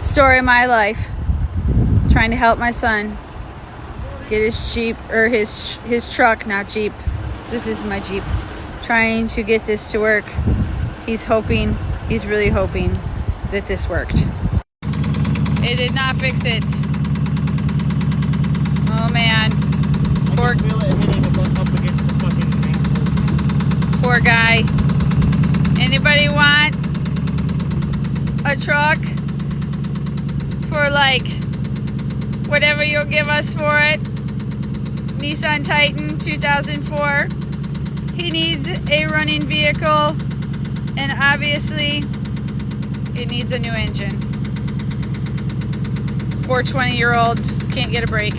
Story of my life. Trying to help my son get his Jeep, or his truck, not Jeep. This is my Jeep. Trying to get this to work. He's really hoping that this worked. It did not fix it. Oh man. I can feel it hitting up against the fucking Poor guy. Anybody want a truck for like whatever you'll give us for it? Nissan Titan 2004. He needs a running vehicle, and obviously it needs a new engine. Poor 20-year-old can't get a break.